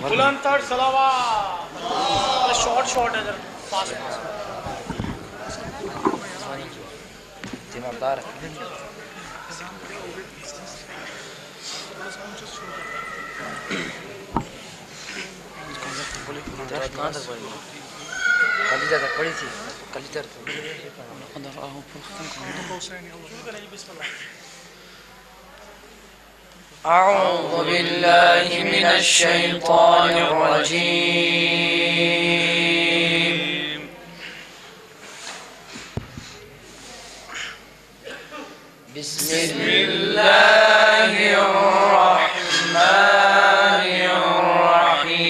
बुलंद सलावा शॉर्ट है जरा पास तीमारदार कहाँ तक पढ़ी? कलीजा तक पढ़ी थी। कलीजा أعوذ بالله من الشيطان الرجيم. بسم الله الرحمن الرحيم.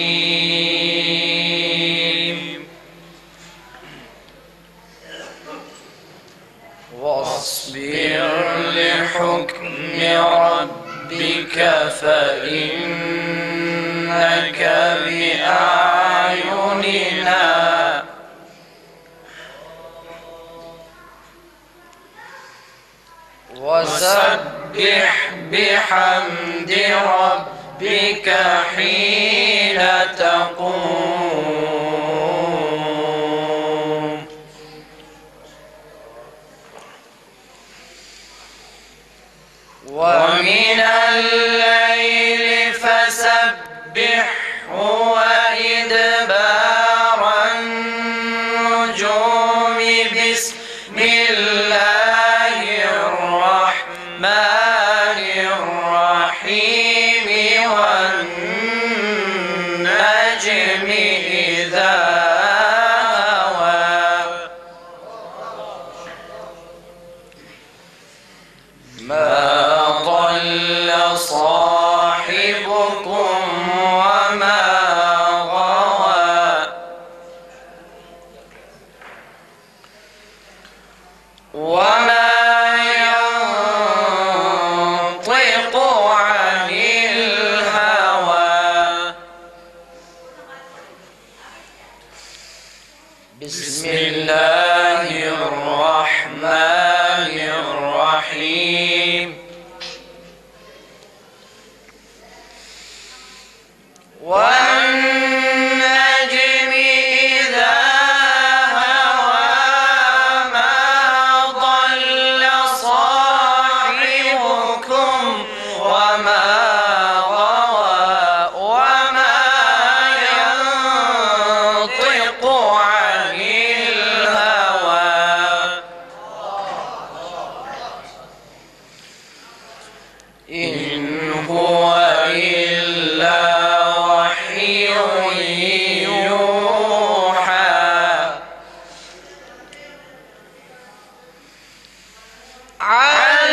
واصبر لحكم ربك فإنك بأعيننا وسبح بحمد ربك حين تقوم ومن الليل فسبحه وإدبار النجوم. بسم الله الرحمن الرحيم. والنجم إذا هوى ما ضل صاحبكم وما غوى وما ينطق عن الهوى. بسم الله الرحمن الرحيم. والنجم إذا هوى ما ضل صاحبكم وما غوى وما ينطق عن الهوى إن هو إلا يوحى.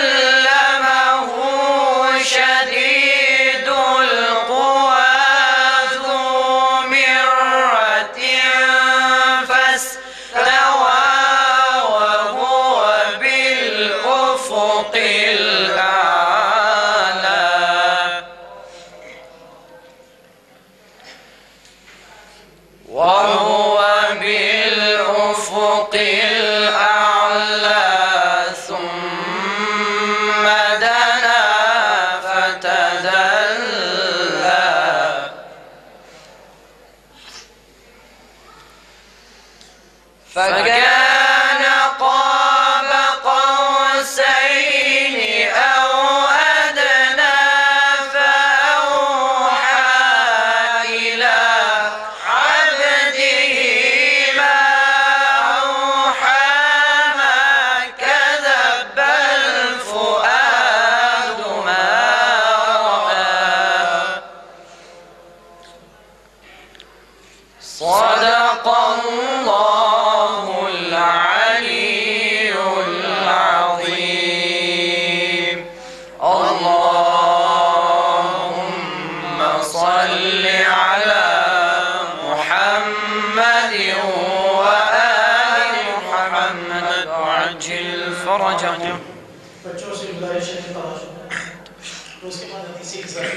علمه شديد القوى ذو مرة فاستوى وهو بالأفق الأعلى. وهو بالأفق الأعلى ثم دنا فتدلى فكان قاب قوسين أو أدنى فأوحى إلى عبده ما أوحى. ما كذب الفؤاد ما رأى. صدق الله العلي العظيم. اللهم صل على محمد وآل محمد وعجل فرجهم. बच्चों से गुजारिश है तो उसके बाद हदीसी के साथ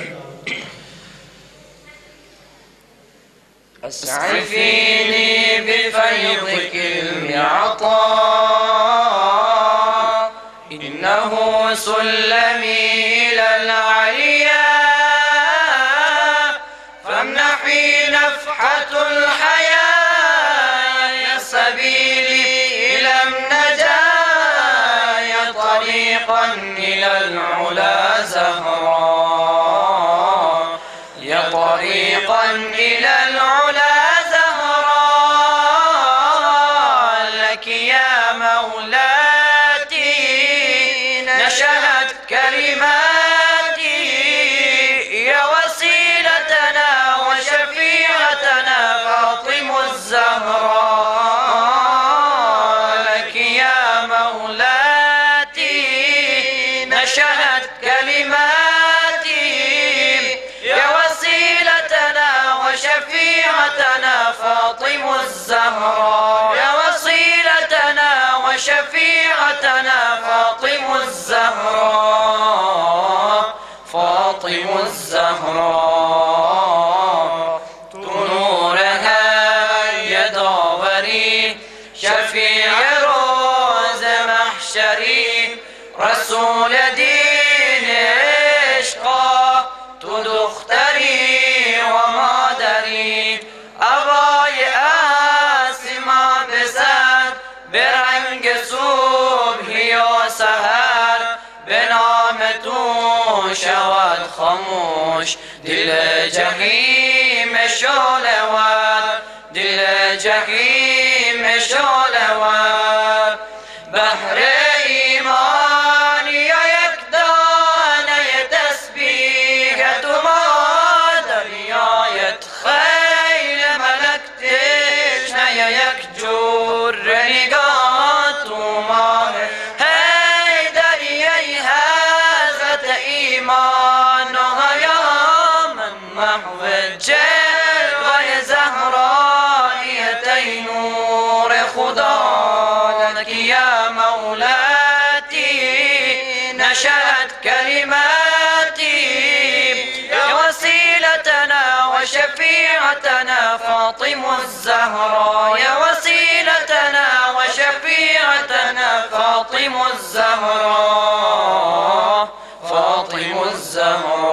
أسعفيني بفيضك المعين عطاء إنه سلمي إلى العليا فامنحي نفحة الحياة يا سبيلي إلى النجاة يا طريقا إلى العلا زهراء يا طريقا إلى العلا زهراء لك يا مولاتي نشأت كلماتي يا وسيلتنا وشفيعتنا فاطم الزهراء لك يا مولاتي نشأت كلماتي يا وسيلتنا وشفيعتنا فاطم الزهراء يا وسيلتنا وشفيعتنا فاطم الزهراء فاطم الزهراء نورها يدوري شفيع روز محشري رسول دين عشقا تدختري ومادري أبای آسما بسد برنگ صبحی و سحر به نام تو شود خاموش دل جهیم شعله‌ور دل جهیم شعله‌ور بحر ایمان یا یک دانه تسبیح تو ما دریایت خیل ملک تشنه یک جور نگاه تو ماه هی دریای حضرت ایمان و حیا من محو جلوه زهرایت ای نور خدا لك يا مولاتي نشأت كلماتي يا وسيلتنا وشفيعتنا فاطم الزهراء يا وسيلتنا وشفيعتنا فاطم الزهراء فاطم الزهراء